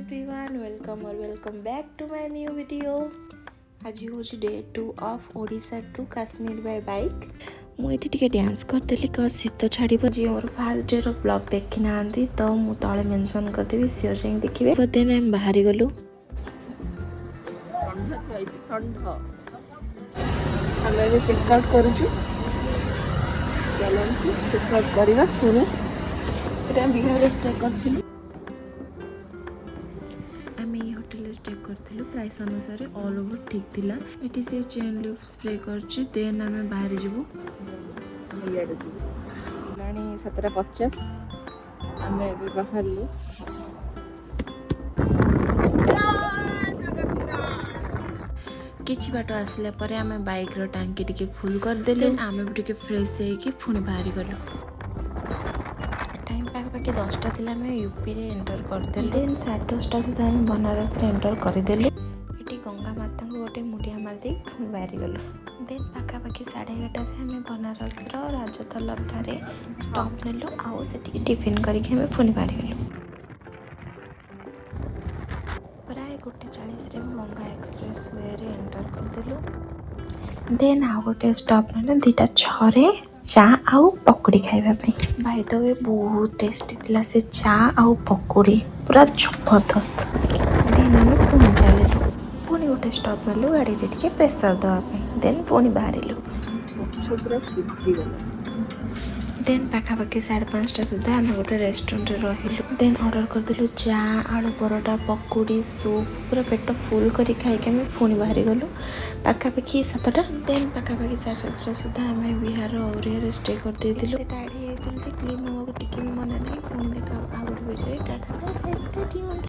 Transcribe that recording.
Everyone welcome back to my new video. आज हूँ day 2 of Odisha to Kashmir by bike. मुझे dance करदेली कौन शीत छाड़ जी मोर फास्ट डे ब्लॉग देखी ना तो मुझे तले मेंशन करदेवी सियोर से देखिए। देन आम बाहरी गलु चेकआउट करुचु चलती चेकआउट करवा पुणी बिहार स्टे कर होटेल स्टे करूँ प्राइस अनुसार ऑल ओवर ठीक थिला। एटी से चेन लिप स्प्रे करछि देन आमे बाहर जीवु लाणी 17:50 आमे भी बाहर लु किछि बाट आसला परे आमे बाइक रो टांकी टिके फुल कर देलु। आमे भी टिके फ्रेश हे कि पुणी बाहर गलु। टाइम पाखापाखि 10टा थिला आमे यूपी रे एंटर करदेलु। देन 10:30 सुधा आमे बनारस रे एंटर करदेलु। एटी गंगा माता को गोटे मुडिया मार दे पुणी बाहर गलु। देन पाखापाखि 11:30 रे आमे बनारस रो राजतलब ठारे स्टॉप नेलु आउ सेठी टिफिन करके आमे पुणी बाहर गलु। प्राय 1:40 रे गंगा एक्सप्रेस वे रे एंटर करदेलु। देन आउ गोटे स्टॉप ने 2:06 रे चा आउ पकोड़ी खाइबा पे भाई तो वे बहुत टेस्टी थिला से चा आउ पकोड़ी पूरा जबरदस्त। देन आमे पुणी चलिलु पुणी गोटे स्टॉप नेलु गाड़ी रे टिके प्रेशर दवा पे देन पुणी बाहरिलु। देन पाखापाखि 5:30 सुधा आम गोटे रेस्टोरेंट रहिलु। देन ऑर्डर करदेलु चा आलू परोटा पकोड़ी सूप पूरा पेट फुल करी खाइके आम पुणी बाहरी गलु पाखापाखि 7टा। देन पाखापाखि 7:30 सुधा आम बिहार ओरिया स्टे कर देइथिलु। टाइड हे क्लीन होगा टिके भी मन नहीं पुणी देखा out video tata bye bye stay tuned.